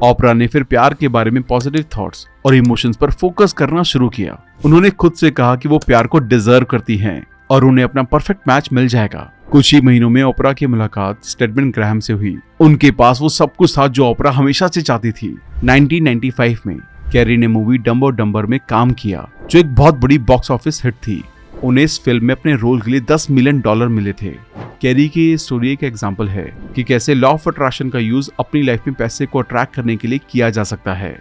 ओपरा ने फिर प्यार के बारे में पॉजिटिव थॉट्स और इमोशंस पर फोकस करना शुरू किया। उन्होंने खुद से कहा कि वो प्यार को डिजर्व करती हैं और उन्हें अपना परफेक्ट मैच मिल जाएगा। कुछ ही महीनों में ओपरा की मुलाकात स्टेडमन ग्राहम से हुई। उनके पास वो सब कुछ था जो ओपरा हमेशा से चाहती थी। 1995 में कैरी ने मूवी डम्ब और डम्बर में काम किया, जो एक बहुत बड़ी बॉक्स ऑफिस हिट थी। उन्हें इस फिल्म में अपने रोल के लिए $10 मिलियन मिले थे। कैरी की ये स्टोरी एक एग्जाम्पल है कि कैसे लॉ ऑफ अट्रैक्शन का यूज अपनी लाइफ में पैसे को अट्रैक्ट करने के लिए किया जा सकता है।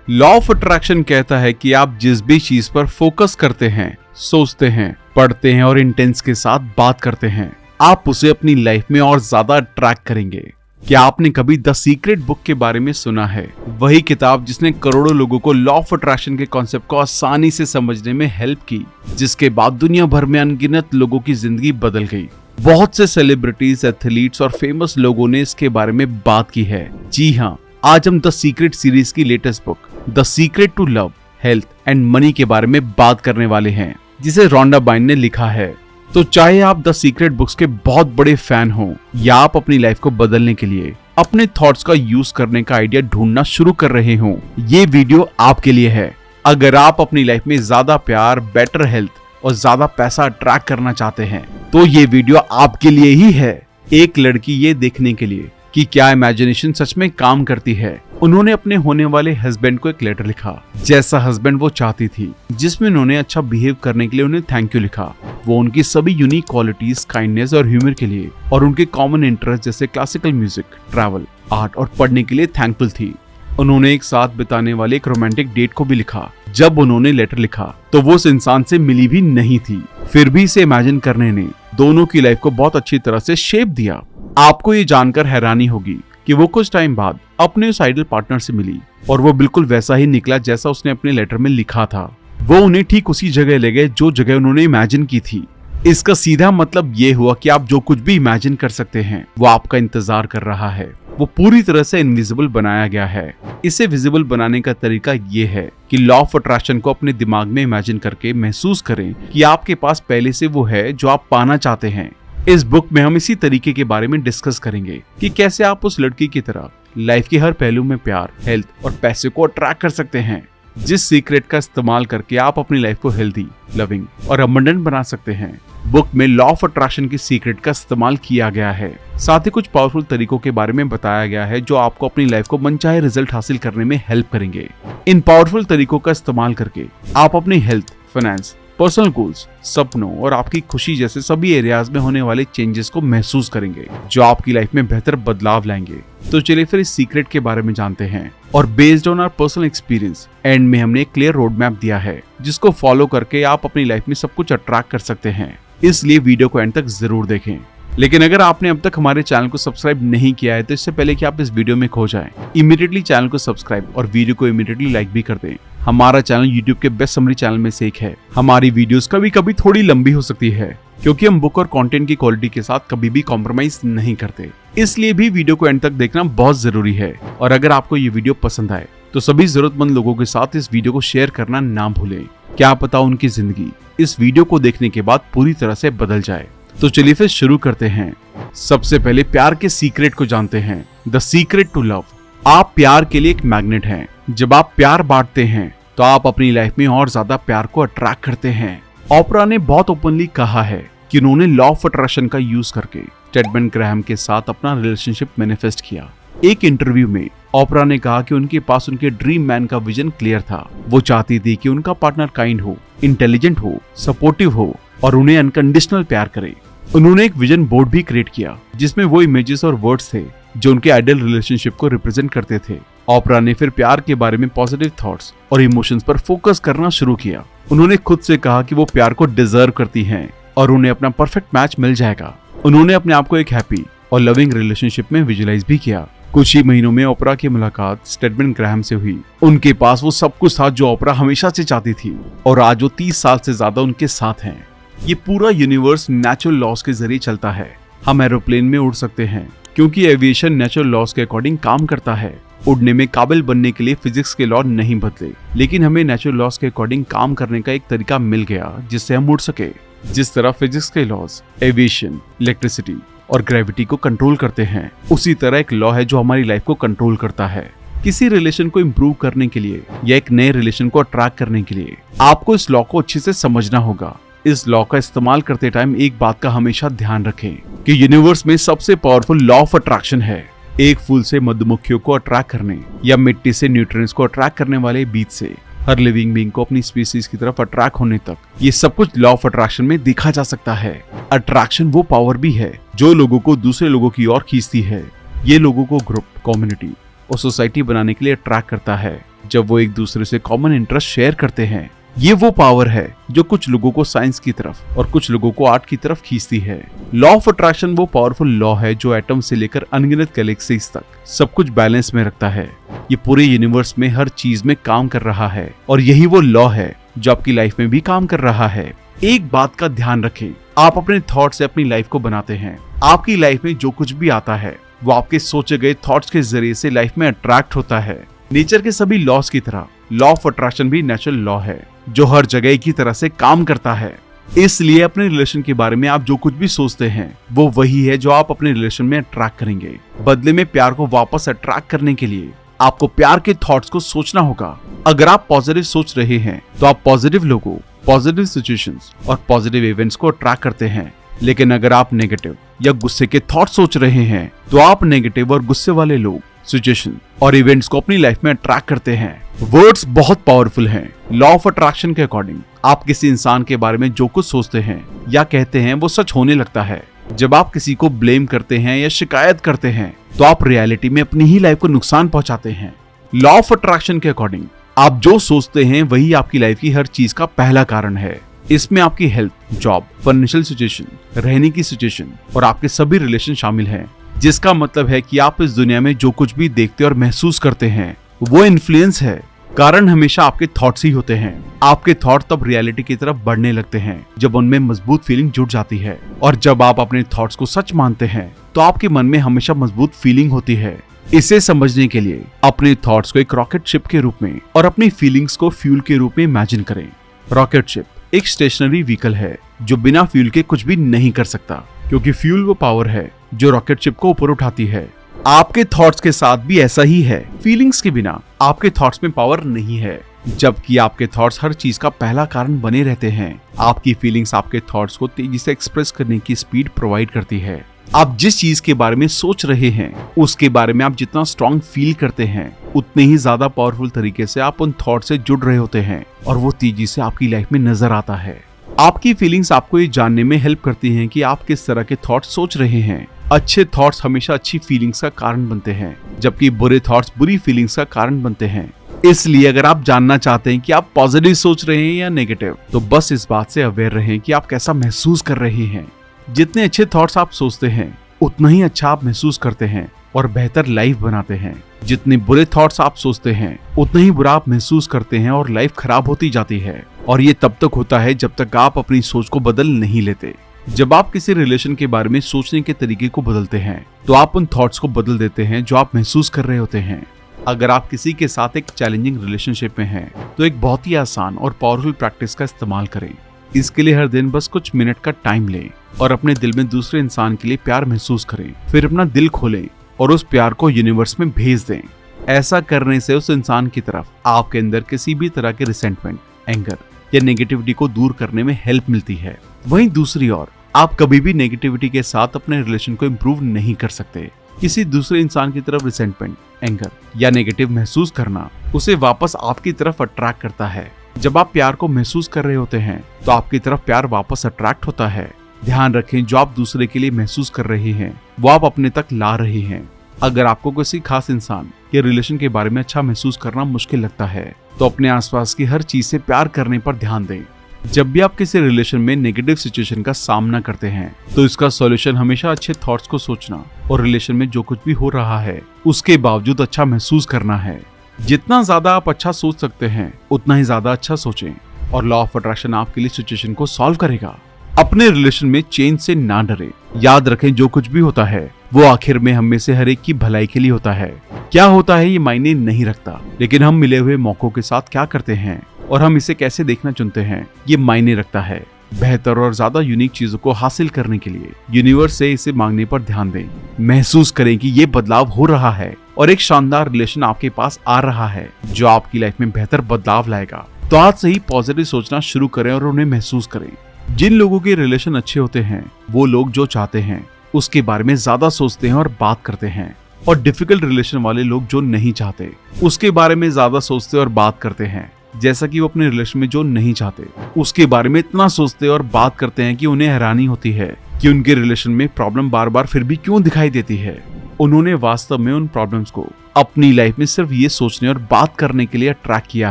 लॉ ऑफ अट्रैक्शन कहता है कि आप जिस भी चीज पर फोकस करते हैं, सोचते हैं, पढ़ते हैं और इंटेंस के साथ बात करते हैं, आप उसे अपनी लाइफ में और ज्यादा अट्रैक्ट करेंगे। क्या आपने कभी द सीक्रेट बुक के बारे में सुना है? वही किताब जिसने करोड़ों लोगों को लॉ ऑफ अट्रैक्शन के कॉन्सेप्ट को आसानी से समझने में हेल्प की, जिसके बाद दुनिया भर में अनगिनत लोगों की जिंदगी बदल गई। बहुत से सेलिब्रिटीज, एथलीट्स और फेमस लोगों ने इसके बारे में बात की है। जी हाँ, आज हम द सीक्रेट सीरीज की latest book the secret to love, health and money के बारे में बात करने वाले हैं, जिसे रोंडा बाइन ने लिखा है। तो चाहे आप द सीक्रेट बुक्स के बहुत बड़े फैन हो या आप अपनी लाइफ को बदलने के लिए अपने थॉट्स का यूज करने का आइडिया ढूंढना शुरू कर रहे हो, ये वीडियो आपके लिए है। अगर आप अपनी लाइफ में ज्यादा प्यार, बेटर हेल्थ और ज्यादा पैसा अट्रैक्ट करना चाहते हैं, तो ये वीडियो आपके लिए ही है। एक लड़की ये देखने के लिए कि क्या इमेजिनेशन सच में काम करती है, उन्होंने अपने होने वाले हस्बैंड को एक लेटर लिखा, जैसा हस्बैंड वो चाहती थी, जिसमें उन्होंने अच्छा बिहेव करने के लिए उन्हें थैंक यू लिखा। वो उनकी सभी यूनिक क्वालिटीज, काइंडनेस और ह्यूमर के लिए और उनके कॉमन इंटरेस्ट जैसे क्लासिकल म्यूजिक, ट्रैवल, आर्ट और पढ़ने के लिए थैंकफुल थी। उन्होंने एक साथ बिताने वाले एक रोमांटिक डेट को भी लिखा। जब उन्होंने लेटर लिखा तो वो उस इंसान से मिली भी नहीं थी, फिर भी इसे इमेजिन करने ने दोनों की लाइफ को बहुत अच्छी तरह से शेप दिया। आपको ये जानकर हैरानी होगी कि वो कुछ टाइम बाद अपने उस आइडल पार्टनर से मिली और वो बिल्कुल वैसा ही निकला जैसा उसने अपने लेटर में लिखा था। वो उन्हें ठीक उसी जगह ले गए जो जगह उन्होंने इमेजिन की थी। इसका सीधा मतलब ये हुआ कि आप जो कुछ भी इमेजिन कर सकते हैं वो आपका इंतजार कर रहा है। वो पूरी तरह से इनविजिबल बनाया गया है। इसे विजिबल बनाने का तरीका ये है कि लॉ ऑफ अट्रैक्शन को अपने दिमाग में इमेजिन करके महसूस करें कि आपके पास पहले से वो है जो आप पाना चाहते हैं। इस बुक में हम इसी तरीके के बारे में डिस्कस करेंगे कि कैसे आप उस लड़की की तरह लाइफ के हर पहलू में प्यार, हेल्थ और पैसे को अट्रैक्ट कर सकते हैं, जिस सीक्रेट का इस्तेमाल करके आप अपनी लाइफ को हेल्दी, लविंग और अबंडेंट बना सकते हैं। बुक में लॉ ऑफ अट्रैक्शन की सीक्रेट का इस्तेमाल किया गया है। साथ ही कुछ पावरफुल तरीकों के बारे में बताया गया है जो आपको अपनी लाइफ को मनचाहे रिजल्ट हासिल करने में हेल्प करेंगे। इन पावरफुल तरीकों का इस्तेमाल करके आप अपनी हेल्थ, फाइनेंस, पर्सनल गोल्स, सपनों और आपकी खुशी जैसे सभी एरियाज में होने वाले चेंजेस को महसूस करेंगे, जो आपकी लाइफ में बेहतर बदलाव लाएंगे। तो चलिए फिर इस सीक्रेट के बारे में जानते हैं। और based on our personal experience, end में हमने एक क्लियर रोड मैप दिया है जिसको फॉलो करके आप अपनी लाइफ में सब कुछ अट्रैक्ट कर सकते हैं। इसलिए वीडियो को एंड तक जरूर देखें। लेकिन अगर आपने अब तक हमारे चैनल को सब्सक्राइब नहीं किया है तो इससे पहले कि आप इस वीडियो में खो जाएं, इमीडिएटली चैनल को सब्सक्राइब और वीडियो को इमीडिएटली लाइक भी कर दें। हमारा चैनल यूट्यूब के बेस्ट समरी चैनल में से एक है। हमारी वीडियोस कभी कभी थोड़ी लंबी हो सकती है क्योंकि हम बुक और कंटेंट की क्वालिटी के साथ कभी भी कॉम्प्रोमाइज नहीं करते। इसलिए भी वीडियो को एंड तक देखना बहुत जरूरी है। और अगर आपको ये वीडियो पसंद आए तो सभी जरूरतमंद लोगों के साथ इस वीडियो को शेयर करना ना भूलें। क्या पता उनकी जिंदगी इस वीडियो को देखने के बाद पूरी तरह से बदल जाए। तो चलिए फिर शुरू करते हैं। सबसे पहले प्यार के सीक्रेट को जानते हैं। The secret to love. आप प्यार के लिए एक मैग्नेट हैं। जब आप प्यार बांटते हैं तो आप अपनी लाइफ में और ज्यादा प्यार को अट्रैक्ट करते हैं। ओपरा ने बहुत ओपनली कहा है कि उन्होंने लॉ ऑफ अट्रैक्शन का यूज करके स्टेडमन ग्राहम के साथ अपना रिलेशनशिप मैनिफेस्ट किया। एक इंटरव्यू में ओपरा ने कहा कि उनके पास उनके ड्रीम मैन का विजन क्लियर था। वो चाहती थी कि उनका पार्टनर काइंड हो, इंटेलिजेंट हो, सपोर्टिव हो और उन्हें अनकंडीशनल प्यार करे। उन्होंने एक विजन बोर्ड भी क्रिएट किया जिसमें वो इमेजेस और वर्ड्स थे जो उनके आइडियल रिलेशनशिप को रिप्रेजेंट करते थे। ओपरा ने फिर प्यार के बारे में पॉजिटिव थॉट्स और इमोशंस पर फोकस करना शुरू किया। उन्होंने खुद से कहा कि वो प्यार को डिजर्व करती हैं और उन्हें अपना परफेक्ट मैच मिल जाएगा। उन्होंने अपने आप को एक हैप्पी और लविंग रिलेशनशिप में विजुअलाइज भी किया। कुछ ही महीनों में ओपरा की मुलाकात स्टेडमन ग्राहम से हुई। उनके पास वो सब कुछ था जो ओपरा हमेशा से चाहती थी और आज वो 30 साल से ज्यादा उनके साथ हैं। ये पूरा यूनिवर्स नेचुरल लॉज के जरिए चलता है। हम एरोप्लेन में उड़ सकते हैं क्योंकि एविएशन नेचुरल लॉज के अकॉर्डिंग काम करता है। उड़ने में काबिल बनने के लिए फिजिक्स के लॉ नहीं बदले, लेकिन हमें नेचुरल लॉज के अकॉर्डिंग काम करने का एक तरीका मिल गया जिससे हम उड़ सके। जिस तरह फिजिक्स के लॉज एविएशन, इलेक्ट्रिसिटी और ग्रेविटी को कंट्रोल करते हैं, उसी तरह एक लॉ है जो हमारी लाइफ को कंट्रोल करता है। किसी रिलेशन को इम्प्रूव करने के लिए या एक नए रिलेशन को अट्रैक्ट करने के लिए आपको इस लॉ को अच्छे से समझना होगा। इस लॉ का इस्तेमाल करते टाइम एक बात का हमेशा ध्यान रखें कि यूनिवर्स में सबसे पावरफुल लॉ ऑफ अट्रैक्शन है। एक फूल से मधुमक्खियों को अट्रैक्ट करने या मिट्टी से न्यूट्रिएंट्स को अट्रैक्ट करने वाले बीज से हर लिविंग बीइंग को अपनी स्पीसीज की तरफ अट्रैक्ट होने तक, ये सब कुछ लॉ ऑफ अट्रैक्शन में देखा जा सकता है। अट्रैक्शन वो पावर भी है जो लोगों को दूसरे लोगों की ओर खींचती है। ये लोगों को ग्रुप, कम्युनिटी और सोसाइटी बनाने के लिए अट्रैक्ट करता है जब वो एक दूसरे से कॉमन इंटरेस्ट शेयर करते हैं। ये वो पावर है जो कुछ लोगों को साइंस की तरफ और कुछ लोगों को आर्ट की तरफ खींचती है। लॉ ऑफ अट्रैक्शन वो पावरफुल लॉ है जो एटम से लेकर अनगिनत गैलेक्सीज तक सब कुछ बैलेंस में रखता है। ये पूरे यूनिवर्स में हर चीज में काम कर रहा है और यही वो लॉ है जो आपकी लाइफ में भी काम कर रहा है। एक बात का ध्यान रखें, आप अपने थॉट से अपनी लाइफ को बनाते हैं। आपकी लाइफ में जो कुछ भी आता है वो आपके सोचे गए थॉट्स के जरिए से लाइफ में अट्रैक्ट होता है। नेचर के सभी लॉस की तरह लॉ ऑफ अट्रैक्शन भी नेचुरल लॉ है जो हर जगह की तरह से काम करता है। इसलिए अपने रिलेशन के बारे में आप जो कुछ भी सोचते हैं वो वही है जो आप अपने रिलेशन में अट्रैक्ट करेंगे। बदले में प्यार को वापस अट्रैक्ट करने के लिए आपको प्यार के थॉट्स को सोचना होगा। अगर आप पॉजिटिव सोच रहे हैं तो आप पॉजिटिव लोगों, पॉजिटिव सिचुएशंस और पॉजिटिव इवेंट्स को अट्रैक्ट करते हैं। लेकिन अगर आप नेगेटिव या गुस्से के थॉट सोच रहे हैं तो आप नेगेटिव और गुस्से वाले लोग, सिचुएशन और इवेंट्स को अपनी लाइफ में अट्रैक्ट करते हैं। वर्ड्स बहुत पावरफुल हैं। लॉ ऑफ अट्रैक्शन के अकॉर्डिंग आप किसी इंसान के बारे में जो कुछ सोचते हैं या कहते हैं वो सच होने लगता है। जब आप किसी को ब्लेम करते हैं या शिकायत करते हैं तो आप रियलिटी में अपनी ही लाइफ को नुकसान पहुंचाते हैं। लॉ ऑफ अट्रैक्शन के अकॉर्डिंग आप जो सोचते हैं वही आपकी लाइफ की हर चीज का पहला कारण है। इसमें आपकी हेल्थ, जॉब, फाइनेंशियल सिचुएशन, रहने की सिचुएशन और आपके सभी रिलेशन शामिल हैं। जिसका मतलब है कि आप इस दुनिया में जो कुछ भी देखते और महसूस करते हैं वो इन्फ्लुएंस है। कारण हमेशा आपके थॉट्स ही होते हैं। आपके थॉट तब रियलिटी की तरफ बढ़ने लगते हैं जब उनमें मजबूत फीलिंग जुड़ जाती है। और जब आप अपने थॉट्स को सच मानते हैं तो आपके मन में हमेशा मजबूत फीलिंग होती है। इसे समझने के लिए अपने थॉट्स को एक रॉकेट शिप के रूप में और अपनी फीलिंग्स को फ्यूल के रूप में इमेजिन करें। रॉकेट शिप एक स्टेशनरी व्हीकल है जो बिना फ्यूल के कुछ भी नहीं कर सकता, क्योंकि फ्यूल वो पावर है जो रॉकेट शिप को ऊपर उठाती है। आपके थॉट्स के साथ भी ऐसा ही है। फीलिंग्स के बिना आपके थॉट्स में पावर नहीं है, जबकि आपके थॉट्स हर चीज का पहला कारण बने रहते हैं। आपकी फीलिंग्स आपके थॉट्स को तेजी से एक्सप्रेस करने की स्पीड प्रोवाइड करती है। आप जिस चीज के बारे में सोच रहे हैं उसके बारे में आप जितना स्ट्रॉन्ग फील करते हैं उतने ही ज्यादा पावरफुल तरीके से आप उन थॉट से जुड़ रहे होते हैं और वो तेजी से आपकी लाइफ में नजर आता है। आपकी फीलिंग्स आपको ये जानने में हेल्प करती हैं कि आप किस तरह के थॉट्स सोच रहे हैं। अच्छे थॉट्स हमेशा अच्छी फीलिंग्स का कारण बनते हैं, जबकि बुरे थॉट्स बुरी फीलिंग्स का कारण बनते हैं। इसलिए अगर आप जानना चाहते हैं कि आप पॉजिटिव सोच रहे हैं या नेगेटिव, तो बस इस बात से अवेयर रहें कि आप कैसा महसूस कर रहे हैं। जितने अच्छे थॉट्स आप सोचते हैं उतना ही अच्छा आप महसूस करते हैं और बेहतर लाइफ बनाते हैं। जितने बुरे थॉट्स आप सोचते हैं उतना ही बुरा आप महसूस करते हैं और लाइफ खराब होती जाती है। और ये तब तक होता है जब तक आप अपनी सोच को बदल नहीं लेते। जब आप किसी रिलेशन के बारे में सोचने के तरीके को बदलते हैं तो आप उन थॉट्स को बदल देते हैं जो आप महसूस कर रहे होते हैं। अगर आप किसी के साथ एक चैलेंजिंग रिलेशनशिप में हैं तो एक बहुत ही आसान और पावरफुल प्रैक्टिस का इस्तेमाल करें। इसके लिए हर दिन बस कुछ मिनट का टाइम लें और अपने दिल में दूसरे इंसान के लिए प्यार महसूस करें। फिर अपना दिल खोलें और उस प्यार को यूनिवर्स में भेज दें। ऐसा करने से उस इंसान की तरफ आपके अंदर किसी भी तरह के रिसेंटमेंट, एंगर या नेगेटिविटी को दूर करने में हेल्प मिलती है। वहीं दूसरी ओर आप कभी भी नेगेटिविटी के साथ अपने रिलेशन को इम्प्रूव नहीं कर सकते। किसी दूसरे इंसान की तरफ रिसेंटमेंट, एंगर या नेगेटिव महसूस करना उसे वापस आपकी तरफ अट्रैक्ट करता है। जब आप प्यार को महसूस कर रहे होते हैं तो आपकी तरफ प्यार वापस अट्रैक्ट होता है। ध्यान रखें, जो आप दूसरे के लिए महसूस कर रहे हैं वो आप अपने तक ला रहे हैं। अगर आपको किसी खास इंसान या रिलेशन के बारे में अच्छा महसूस करना मुश्किल लगता है तो अपने आसपास की हर चीज से प्यार करने पर ध्यान दें। जब भी आप किसी रिलेशन में नेगेटिव सिचुएशन का सामना करते हैं तो इसका सॉल्यूशन हमेशा अच्छे थॉट्स को सोचना और रिलेशन में जो कुछ भी हो रहा है उसके बावजूद अच्छा महसूस करना है। जितना ज्यादा आप अच्छा सोच सकते हैं उतना ही ज्यादा अच्छा सोचें और लॉ ऑफ अट्रैक्शन आपके लिए सिचुएशन को सॉल्व करेगा। अपने रिलेशन में चेंज से ना डरे। याद रखें, जो कुछ भी होता है वो आखिर में हम में से हर एक की भलाई के लिए होता है। क्या होता है ये मायने नहीं रखता, लेकिन हम मिले हुए मौकों के साथ क्या करते हैं और हम इसे कैसे देखना चुनते हैं ये मायने रखता है। बेहतर और ज्यादा यूनिक चीजों को हासिल करने के लिए यूनिवर्स से इसे मांगने पर ध्यान दें। महसूस करें कि ये बदलाव हो रहा है और एक शानदार रिलेशन आपके पास आ रहा है जो आपकी लाइफ में बेहतर बदलाव लाएगा। तो आज से ही पॉजिटिव सोचना शुरू करें और उन्हें महसूस करें। जिन लोगों के रिलेशन अच्छे होते हैं वो लोग जो चाहते हैं उसके बारे में ज्यादा सोचते हैं और बात करते हैं, और डिफिकल्ट रिलेशन वाले लोग जो नहीं चाहते उसके बारे में ज्यादा सोचते और बात करते हैं। जैसा कि वो अपने रिलेशन में जो नहीं चाहते उसके बारे में इतना सोचते और बात करते हैं कि उन्हें हैरानी होती है कि उनके रिलेशन में प्रॉब्लम बार बार फिर भी क्यों दिखाई देती है। उन्होंने वास्तव में उन प्रॉब्लम्स को अपनी लाइफ में सिर्फ ये सोचने और बात करने के लिए अट्रैक्ट किया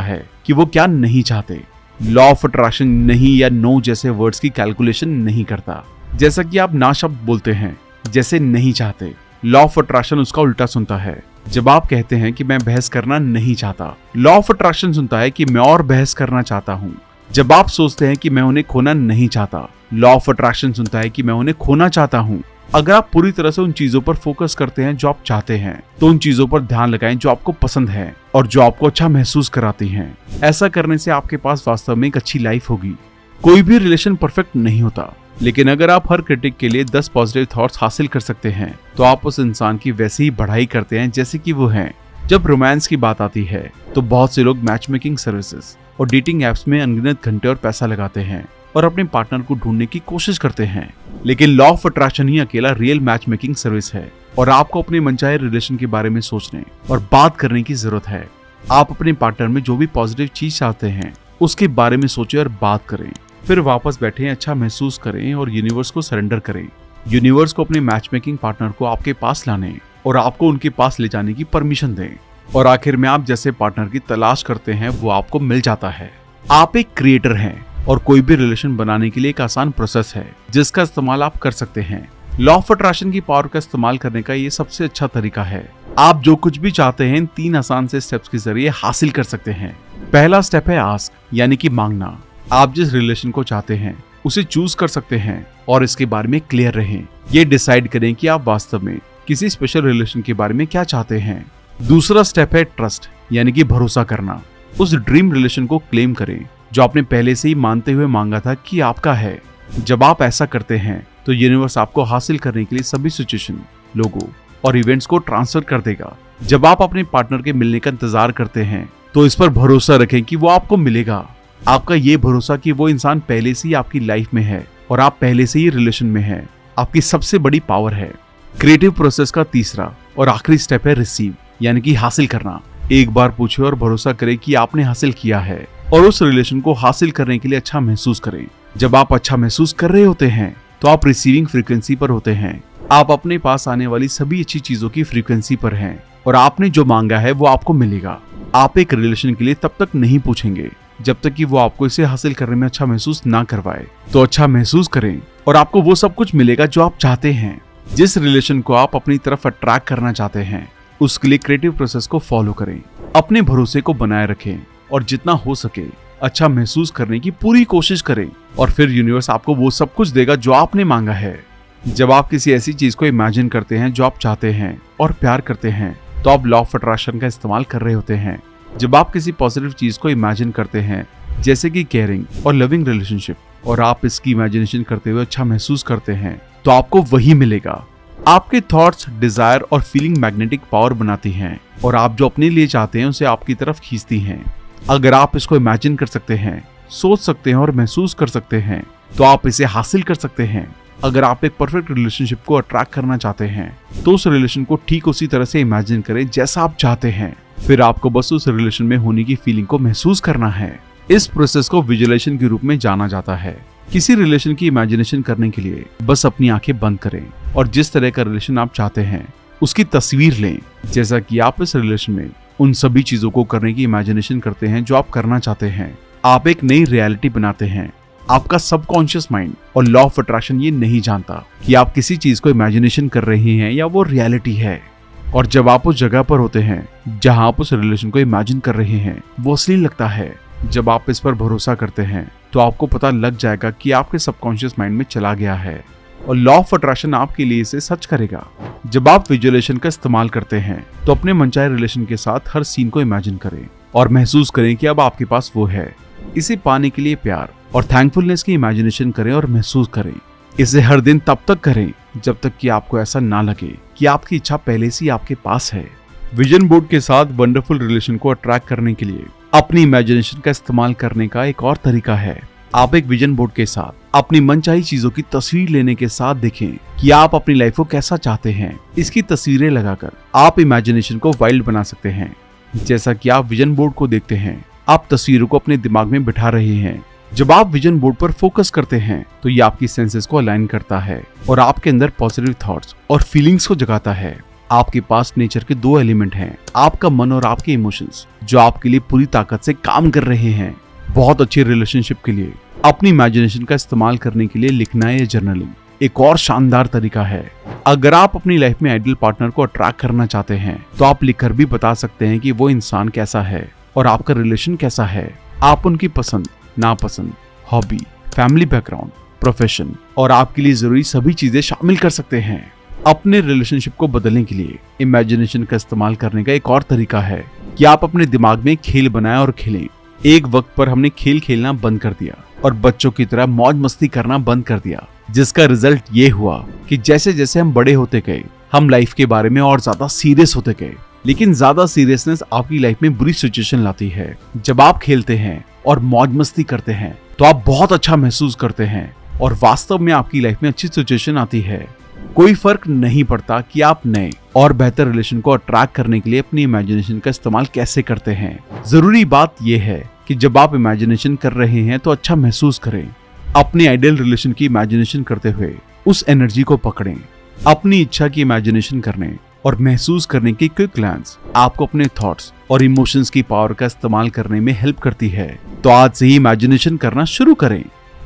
है कि वो क्या नहीं चाहते। लॉ ऑफ अट्रैक्शन नहीं या नो जैसे वर्ड्स की कैलकुलेशन नहीं करता। जैसा कि आप ना शब्द बोलते हैं जैसे नहीं चाहते, लॉ ऑफ अट्रैक्शन उसका उल्टा सुनता है। जब आप कहते हैं कि मैं बहस करना नहीं चाहता, लॉ ऑफ अट्रैक्शन सुनता है कि मैं और बहस करना चाहता हूँ। जब आप सोचते हैं कि मैं उन्हें खोना नहीं चाहता, लॉ ऑफ अट्रैक्शन सुनता है कि मैं उन्हें खोना चाहता हूँ। अगर आप पूरी तरह से उन चीजों पर फोकस करते हैं जो आप चाहते हैं, तो उन चीजों पर ध्यान लगाएं जो आपको पसंद है और जो आपको अच्छा महसूस कराती हैं। ऐसा करने से आपके पास वास्तव में एक अच्छी लाइफ होगी। कोई भी रिलेशन परफेक्ट नहीं होता, लेकिन अगर आप हर क्रिटिक के लिए 10 पॉजिटिव थॉट्स हासिल कर सकते हैं तो आप उस इंसान की वैसी ही बढ़ाई करते हैं जैसे कि वो हैं। जब रोमांस की बात आती है तो बहुत से लोग मैच मेकिंग सर्विसेज और डेटिंग एप्स में अनगिनत घंटे और पैसा लगाते हैं और अपने पार्टनर को ढूंढने की कोशिश करते हैं। लेकिन लॉ ऑफ अट्रैक्शन ही अकेला रियल मैच मेकिंग सर्विस है और आपको अपने मनचाहे रिलेशन के बारे में सोचने और बात करने की जरूरत है। आप अपने पार्टनर में जो भी पॉजिटिव चीज चाहते हैं उसके बारे में सोचें और बात करें, फिर वापस बैठे अच्छा महसूस करें और यूनिवर्स को सरेंडर करें। यूनिवर्स को अपने मैच मेकिंग पार्टनर को आपके पास लाने और आपको उनके पास ले जाने की परमिशन दें, और आखिर में आप जैसे पार्टनर की तलाश करते हैं वो आपको मिल जाता है। आप एक क्रिएटर हैं और कोई भी रिलेशन बनाने के लिए एक आसान प्रोसेस है जिसका इस्तेमाल आप कर सकते हैं। लॉ ऑफ अट्रैक्शन की पावर का इस्तेमाल करने का ये सबसे अच्छा तरीका है। आप जो कुछ भी चाहते हैं इन 3 आसान से स्टेप्स के जरिए हासिल कर सकते हैं। पहला स्टेप है आस्क, यानी कि मांगना। आप जिस रिलेशन को चाहते हैं उसे चूज कर सकते हैं और इसके बारे में क्लियर रहें। ये डिसाइड करें कि आप वास्तव में किसी स्पेशल रिलेशन के बारे में क्या चाहते हैं। दूसरा स्टेप है ट्रस्ट, यानी कि भरोसा करना। उस ड्रीम रिलेशन को क्लेम करें जो आपने पहले से ही मानते हुए मांगा था कि आपका है। जब आप ऐसा करते हैं तो यूनिवर्स आपको हासिल करने के लिए सभी सिचुएशन, लोगों और इवेंट्स को ट्रांसफर कर देगा। जब आप अपने पार्टनर के मिलने का इंतजार करते हैं तो इस पर भरोसा रखें कि वो आपको मिलेगा। आपका ये भरोसा कि वो इंसान पहले से ही आपकी लाइफ में है और आप पहले से ही रिलेशन में हैं, आपकी सबसे बड़ी पावर है। क्रिएटिव प्रोसेस का तीसरा और आखिरी स्टेप है रिसीव, यानी कि हासिल करना। एक बार पूछे और भरोसा करें कि आपने हासिल किया है और उस रिलेशन को हासिल करने के लिए अच्छा महसूस करें। जब आप अच्छा महसूस कर रहे होते हैं तो आप रिसीविंग फ्रीक्वेंसी पर होते हैं। आप अपने पास आने वाली सभी अच्छी चीजों की फ्रीक्वेंसी पर हैं और आपने जो मांगा है वो आपको मिलेगा। आप एक रिलेशन के लिए तब तक नहीं पूछेंगे जब तक कि वो आपको इसे हासिल करने में अच्छा महसूस ना करवाए। तो अच्छा महसूस करें और आपको वो सब कुछ मिलेगा जो आप चाहते हैं। जिस रिलेशन को आप अपनी तरफ अट्रैक्ट करना चाहते हैं उसके लिए क्रिएटिव प्रोसेस को फॉलो करें। अपने भरोसे को बनाए रखें और जितना हो सके अच्छा महसूस करने की पूरी कोशिश करें, और फिर यूनिवर्स आपको वो सब कुछ देगा जो आपने मांगा है। जब आप किसी ऐसी चीज को इमेजिन करते हैं जो आप चाहते हैं और प्यार करते हैं तो आप लॉ ऑफ अट्रैक्शन का इस्तेमाल कर रहे होते हैं। जब आप किसी पॉजिटिव चीज को इमेजिन करते हैं जैसे कि केयरिंग और लविंग रिलेशनशिप, और आप इसकी इमेजिनेशन करते हुए अच्छा महसूस करते हैं तो आपको वही मिलेगा। आपके थॉट्स, डिजायर और फीलिंग मैग्नेटिक पावर बनाती हैं और आप जो अपने लिए चाहते हैं उसे आपकी तरफ खींचती हैं। अगर आप इसको इमेजिन कर सकते हैं, सोच सकते हैं और महसूस कर सकते हैं तो आप इसे हासिल कर सकते हैं। अगर आप एक परफेक्ट रिलेशनशिप को अट्रैक्ट करना चाहते हैं तो उस रिलेशन को ठीक उसी तरह से इमेजिन करें जैसा आप चाहते हैं। फिर आपको बस उस रिलेशन में होने की फीलिंग को महसूस करना है। इस प्रोसेस को विजुअलाइजेशन के रूप में जाना जाता है। किसी रिलेशन की इमेजिनेशन करने के लिए बस अपनी आंखें बंद करें और जिस तरह का रिलेशन आप चाहते हैं उसकी तस्वीर लें। जैसा कि आप इस रिलेशन में उन सभी चीजों को करने की इमेजिनेशन करते हैं जो आप करना चाहते हैं, आप एक नई रियलिटी बनाते हैं। आपका सबकॉन्शियस माइंड और लॉ ऑफ अट्रैक्शन ये नहीं जानता कि आप किसी चीज को इमेजिनेशन कर रहे हैं या वो रियलिटी है। और जब आप उस जगह पर होते हैं जहां आप उस रिलेशन को इमेजिन कर रहे हैं वो असली लगता है। जब आप इस पर भरोसा करते हैं तो आपको पता लग जाएगा कि आपके सबकॉन्शियस माइंड में चला गया है और लॉ ऑफ अट्रैक्शन आपके लिए इसे सच करेगा। जब आप विजुअलाइजेशन का इस्तेमाल करते हैं तो अपने मनचाहे रिलेशन के साथ हर सीन को इमेजिन करें और महसूस करें कि अब आपके पास वो है। इसे पाने के लिए प्यार और थैंकफुलनेस की इमेजिनेशन करें और महसूस करें। इसे हर दिन तब तक करें जब तक कि आपको ऐसा ना लगे कि आपकी इच्छा पहले से ही आपके पास है। विजन बोर्ड के साथ वंडरफुल रिलेशन को अट्रैक्ट करने के लिए अपनी इमेजिनेशन का इस्तेमाल करने का एक और तरीका है। आप एक विजन बोर्ड के साथ अपनी मनचाही चीजों की तस्वीर लेने के साथ देखें कि आप अपनी लाइफ को कैसा चाहते हैं। इसकी तस्वीरें लगाकर आप इमेजिनेशन को वाइल्ड बना सकते हैं। जैसा कि आप विजन बोर्ड को देखते हैं, आप तस्वीरों को अपने दिमाग में बिठा रहे हैं। जब आप विजन बोर्ड पर फोकस करते हैं तो ये आपकी सेंसेस को अलाइन करता है और आपके अंदर पॉजिटिव थॉट्स और फीलिंग्स को जगाता है। आपके पास नेचर के दो एलिमेंट हैं, आपका मन और आपके इमोशंस, जो आपके लिए पूरी ताकत से काम कर रहे हैं। बहुत अच्छी रिलेशनशिप के लिए अपनी इमेजिनेशन का इस्तेमाल करने के लिए लिखना या जर्नलिंग एक और शानदार तरीका है। अगर आप अपनी लाइफ में आइडियल पार्टनर को अट्रैक्ट करना चाहते हैं तो आप लिखकर भी बता सकते हैं कि वो इंसान कैसा है और आपका रिलेशन कैसा है। आप उनकी पसंद, नापसंद, हॉबी, फैमिली बैकग्राउंड, प्रोफेशन और आपके लिए जरूरी सभी चीजें शामिल कर सकते हैं। अपने रिलेशनशिप को बदलने के लिए इमेजिनेशन का इस्तेमाल करने का एक और तरीका है कि आप अपने दिमाग में खेल बनाएं और खेलें। एक वक्त पर हमने खेल खेलना बंद कर दिया और बच्चों की तरह मौज मस्ती करना बंद कर दिया, जिसका रिजल्ट ये हुआ कि जैसे जैसे हम बड़े होते गए हम लाइफ के बारे में और ज्यादा सीरियस होते गए। लेकिन ज्यादा सीरियसनेस आपकी लाइफ में बुरी सिचुएशन लाती है। जब आप खेलते हैं और मौज मस्ती करते हैं तो आप बहुत अच्छा महसूस करते हैं और वास्तव में आपकी लाइफ में अच्छी सिचुएशन आती है। कोई फर्क नहीं पड़ता कि आप नए और बेहतर रिलेशन को अट्रैक्ट करने के लिए अपनी इमेजिनेशन का इस्तेमाल कैसे करते हैं। जरूरी बात यह है कि जब आप इमेजिनेशन कर रहे हैं तो अच्छा महसूस करें। अपने आइडियल रिलेशन की इमेजिनेशन करते हुए उस एनर्जी को पकड़ें। अपनी इच्छा की इमेजिनेशन करने और महसूस करने की क्विक ग्लैंस आपको अपने थॉट्स और इमोशंस की पावर का इस्तेमाल करने में हेल्प करती है। तो आज से ही इमेजिनेशन करना शुरू करें।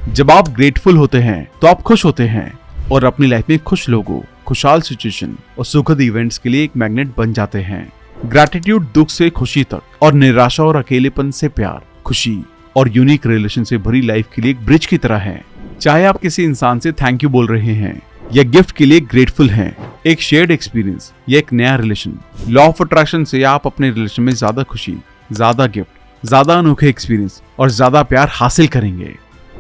जब आप ग्रेटफुल होते हैं तो आप खुश होते हैं और अपनी लाइफ में खुश लोगों, खुशहाल सिचुएशन और सुखद इवेंट्स के लिए एक मैग्नेट बन जाते हैं। ग्रैटिट्यूड दुख से खुशी तक और निराशा और अकेलेपन से प्यार, खुशी और यूनिक रिलेशन से भरी लाइफ के लिए एक ब्रिज की तरह है। चाहे आप किसी इंसान से थैंक यू बोल रहे हैं या गिफ्ट के लिए ग्रेटफुल हैं, एक शेयर्ड एक्सपीरियंस या एक नया रिलेशन, लॉ ऑफ अट्रैक्शन से आप अपने रिलेशन में ज्यादा खुशी, ज्यादा गिफ्ट, ज्यादा अनोखे एक्सपीरियंस और ज्यादा प्यार हासिल करेंगे।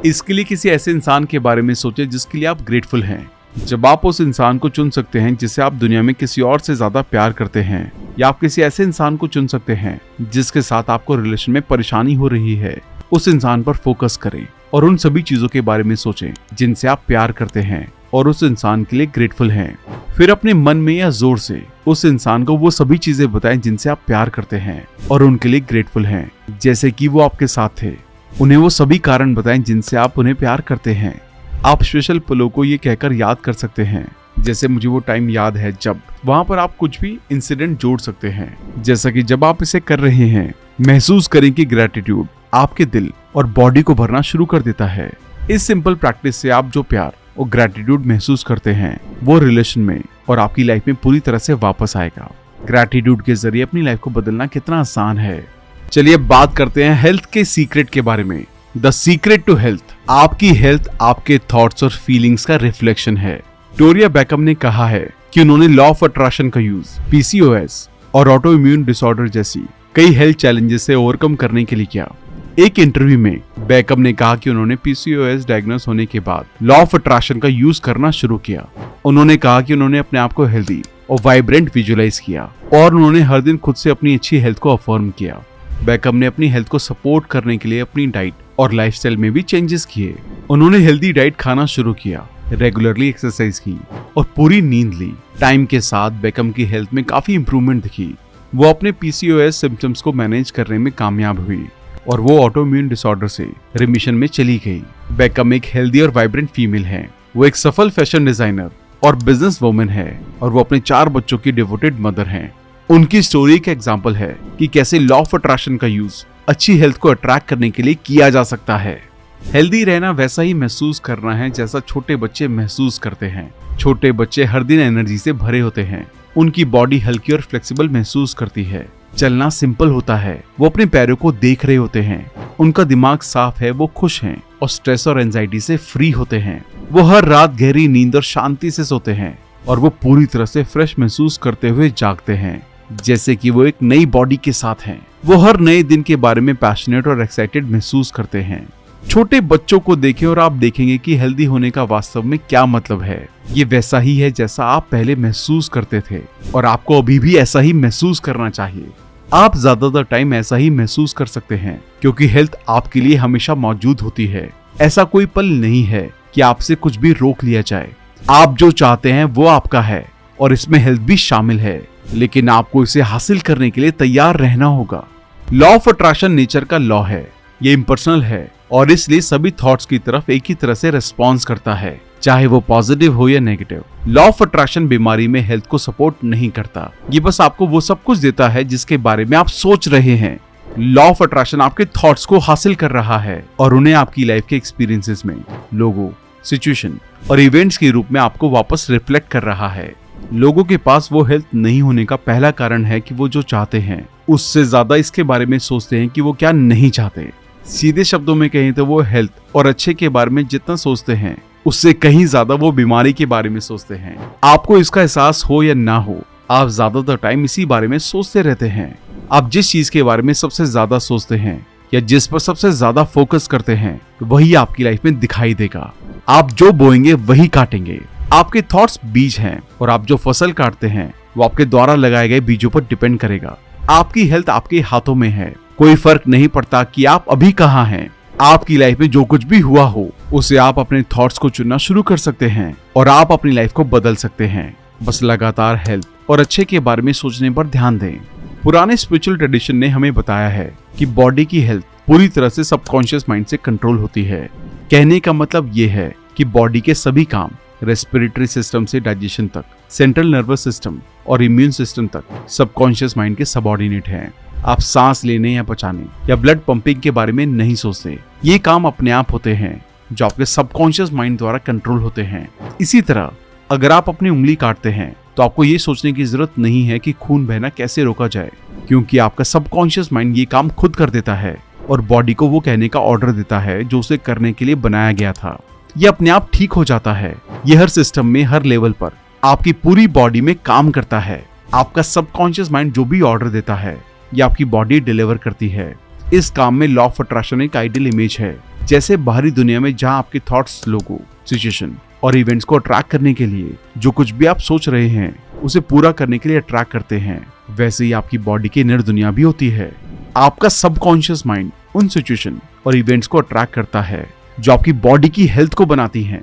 इसके लिए किसी ऐसे इंसान के बारे में सोचें जिसके लिए आप ग्रेटफुल हैं। जब आप उस इंसान को चुन सकते हैं जिसे आप दुनिया में किसी और से ज्यादा प्यार करते हैं, या आप किसी ऐसे इंसान को चुन सकते हैं जिसके साथ आपको रिलेशन में परेशानी हो रही है, उस इंसान पर फोकस करें और उन सभी चीजों के बारे में सोचें जिनसे आप प्यार करते हैं और उस इंसान के लिए ग्रेटफुल हैं। फिर अपने मन में या जोर से उस इंसान को वो सभी चीजें बताएं जिनसे आप प्यार करते हैं और उनके लिए ग्रेटफुल हैं। जैसे कि वो आपके साथ थे, उन्हें वो सभी कारण बताएं जिनसे आप उन्हें प्यार करते हैं। आप स्पेशल पलों को ये कहकर याद कर सकते हैं, जैसे मुझे वो टाइम याद है जब। वहां पर आप कुछ भी इंसिडेंट जोड़ सकते हैं। जैसा कि जब आप इसे कर रहे हैं, महसूस करें कि ग्रैटिट्यूड आपके दिल और बॉडी को भरना शुरू कर देता है। इस सिंपल प्रैक्टिस से आप जो प्यार और ग्रैटिट्यूड महसूस करते हैं वो रिलेशन में और आपकी लाइफ में पूरी तरह से वापस आएगा। ग्रैटिट्यूड के जरिए अपनी लाइफ को बदलना कितना आसान है। चलिए बात करते हैं हेल्थ के सीक्रेट के बारे में। The secret to health. आपकी हेल्थ आपके थॉट्स और फीलिंग्स का रिफ्लेक्शन है। विक्टोरिया बेकम ने कहा है कि उन्होंने लॉ ऑफ अट्रैक्शन का यूज पीसीओएस और ऑटो इम्यून डिसऑर्डर जैसी कई हेल्थ चैलेंजेस से ओवरकम करने के लिए किया। एक इंटरव्यू में बेकम ने कहा कि उन्होंने पीसीओएस डायग्नोस होने के बाद लॉ ऑफ अट्रैक्शन का यूज करना शुरू किया। उन्होंने कहा कि उन्होंने अपने आप को हेल्दी और वाइब्रेंट विजुअलाइज किया और उन्होंने हर दिन खुद से अपनी अच्छी हेल्थ को अफर्म किया। बेकम ने अपनी हेल्थ को सपोर्ट करने के लिए अपनी डाइट और लाइफस्टाइल में भी चेंजेस किए। उन्होंने हेल्दी डाइट खाना शुरू किया, रेगुलरली एक्सरसाइज की और पूरी नींद ली। टाइम के साथ बेकम की हेल्थ में काफी इंप्रूवमेंट दिखी। वो अपने पीसीओएस सिम्टम्स को मैनेज करने में कामयाब हुई और वो ऑटो इम्यून डिसऑर्डर से रिमिशन में चली गई। बेकम एक हेल्दी और वाइब्रेंट फीमेल है। वो एक सफल फैशन डिजाइनर और बिजनेस वुमन है और वो अपने 4 बच्चों की डिवोटेड मदर हैं। उनकी स्टोरी एक एग्जाम्पल है कि कैसे लॉ ऑफ अट्रैक्शन का यूज अच्छी हेल्थ को अट्रैक्ट करने के लिए किया जा सकता है। हेल्दी रहना वैसा ही महसूस करना है जैसा छोटे बच्चे महसूस करते हैं। छोटे बच्चे हर दिन एनर्जी से भरे होते हैं। उनकी बॉडी हल्की और फ्लेक्सिबल महसूस करती है। चलना सिंपल होता है। वो अपने पैरों को देख रहे होते हैं। उनका दिमाग साफ है। वो खुश हैं और स्ट्रेस और एंजाइटी से फ्री होते हैं। वो हर रात गहरी नींद और शांति से सोते हैं और वो पूरी तरह से फ्रेश महसूस करते हुए जागते हैं, जैसे कि वो एक नई बॉडी के साथ हैं। वो हर नए दिन के बारे में पैशनेट और एक्साइटेड महसूस करते हैं। छोटे बच्चों को देखें और आप देखेंगे कि हेल्दी होने का वास्तव में क्या मतलब है। ये वैसा ही है जैसा आप पहले महसूस करते थे और आपको अभी भी ऐसा ही महसूस करना चाहिए। आप ज्यादातर टाइम ऐसा ही महसूस कर सकते हैं क्योंकि हेल्थ आपके लिए हमेशा मौजूद होती है। ऐसा कोई पल नहीं है कि आपसे कुछ भी रोक लिया जाए। आप जो चाहते हैं वो आपका है और इसमें हेल्थ भी शामिल है, लेकिन आपको इसे हासिल करने के लिए तैयार रहना होगा। लॉ ऑफ अट्रैक्शन नेचर का लॉ है, ये इम्पर्सनल है और इसलिए सभी थॉट्स की तरफ एक ही तरह से रिस्पॉन्स करता है, चाहे वो पॉजिटिव हो या नेगेटिव। लॉ ऑफ अट्रैक्शन बीमारी में हेल्थ को सपोर्ट नहीं करता, ये बस आपको वो सब कुछ देता है जिसके बारे में आप सोच रहे हैं। लॉ ऑफ अट्रैक्शन आपके थॉट्स को हासिल कर रहा है और उन्हें आपकी लाइफ के एक्सपीरियंसेस में, लोगों, सिचुएशन और इवेंट्स के रूप में आपको वापस रिफ्लेक्ट कर रहा है। लोगों के पास वो हेल्थ नहीं होने का पहला कारण है कि वो जो चाहते हैं उससे ज्यादा इसके बारे में सोचते हैं कि वो क्या नहीं चाहते। सीधे शब्दों में कहें तो वो हेल्थ और अच्छे के बारे में जितना सोचते हैं उससे कहीं ज्यादा वो बीमारी के बारे में सोचते हैं। आपको इसका एहसास हो या ना हो, आप ज्यादातर टाइम इसी बारे में सोचते रहते हैं। आप जिस चीज के बारे में सबसे ज्यादा सोचते हैं या जिस पर सबसे ज्यादा फोकस करते हैं वही आपकी लाइफ में दिखाई देगा। आप जो बोएंगे वही काटेंगे। आपके थॉट्स बीज हैं और आप जो फसल काटते हैं वो आपके द्वारा लगाए गए बीजों पर डिपेंड करेगा। आपकी हेल्थ आपके हाथों में है। कोई फर्क नहीं पड़ता कि आप अभी कहाँ हैं। आपकी लाइफ में जो कुछ भी हुआ हो उसे आप अपने थॉट्स को चुनना शुरू कर सकते हैं और आप अपनी लाइफ को बदल सकते हैं। बस लगातार हेल्थ और अच्छे के बारे में सोचने पर ध्यान दें। पुराने स्पिरिचुअल ट्रेडिशन ने हमें बताया है कि बॉडी की हेल्थ पूरी तरह से सबकॉन्शियस माइंड से कंट्रोल होती है। कहने का मतलब ये है कि बॉडी के सभी काम, रेस्पिरेटरी सिस्टम से डाइजेशन तक, सेंट्रल नर्वस सिस्टम और इम्यून सिस्टम तक सबकॉन्शियस माइंड के सबऑर्डिनेट हैं। आप सांस लेने या पचाने या ब्लड पंपिंग के बारे में नहीं सोचते। ये काम अपने आप होते हैं जो आपके सबकॉन्शियस माइंड द्वारा कंट्रोल होते हैं। इसी तरह अगर आप अपनी उंगली काटते हैं तो आपको ये सोचने की जरूरत नहीं है कि खून बहना कैसे रोका जाए, क्योंकि आपका सबकॉन्शियस माइंड ये काम खुद कर देता है और बॉडी को वो कहने का ऑर्डर देता है जो उसे करने के लिए बनाया गया था। ये अपने आप ठीक हो जाता है। ये हर सिस्टम में, हर लेवल पर आपकी पूरी बॉडी में काम करता है। आपका सबकॉन्शियस माइंड जो भी ऑर्डर देता है ये आपकी बॉडी डिलीवर करती है। इस काम में लॉ ऑफ अट्रैक्शन एक आइडियल इमेज है। जैसे बाहरी दुनिया में जहां आपके थॉट्स लोगों, सिचुएशन और इवेंट्स को अट्रैक्ट करने के लिए जो कुछ भी आप सोच रहे हैं उसे पूरा करने के लिए अट्रैक्ट करते हैं, वैसे ही आपकी बॉडी की इंनर दुनिया भी होती है। आपका सबकॉन्शियस माइंड उन सिचुएशन और इवेंट्स को अट्रैक्ट करता है जो आपकी बॉडी की हेल्थ को बनाती हैं।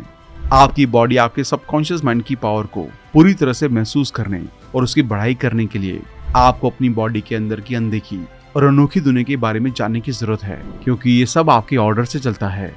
आपकी बॉडी आपके सबकॉन्शियस माइंड की पावर को पूरी तरह से महसूस करने और उसकी बढ़ाई करने के लिए आपको अपनी बॉडी के अंदर की अनदेखी और अनोखी दुनिया के बारे में जानने की जरूरत है, क्योंकि ये सब आपके ऑर्डर से चलता है।